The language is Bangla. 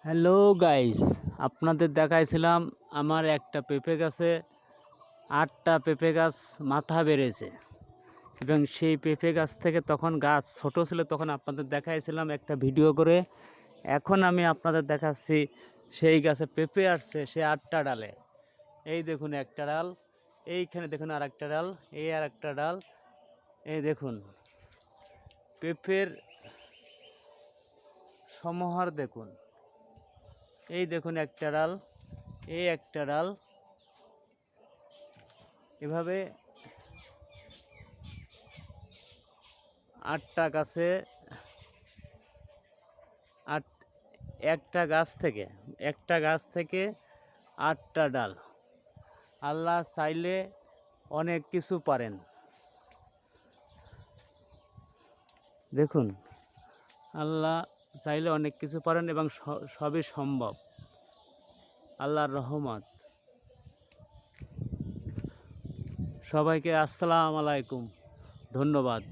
হ্যালো গাইস, আপনাদের দেখাইছিলাম আমার একটা পেঁপে গাছে 8টা পেঁপে গাছ মাথা বেড়েছে এবং সেই পেঁপে গাছ থেকে তখন গাছ ছোট ছিল, তখন আপনাদের দেখাইছিলাম একটা ভিডিও করে। এখন আমি আপনাদের দেখাচ্ছি সেই গাছে পেঁপে আসছে সে 8টা ডালে। এই দেখুন একটা ডাল, এইখানে দেখুন আর একটা ডাল, এই আর একটা ডাল, এই দেখুন পেঁপের সমাহার দেখুন। এই দেখুন একটা ডাল, এই একটা ডাল, এভাবে 8টা গাছে আট একটা গাছ থেকে 8টা ডাল। আল্লাহ চাইলে অনেক কিছু পারেন। দেখুন, আল্লাহ চাইলে অনেক কিছু পারেন এবং সবই সম্ভব, আল্লাহর রহমত। সবাইকে আসসালামু আলাইকুম, ধন্যবাদ।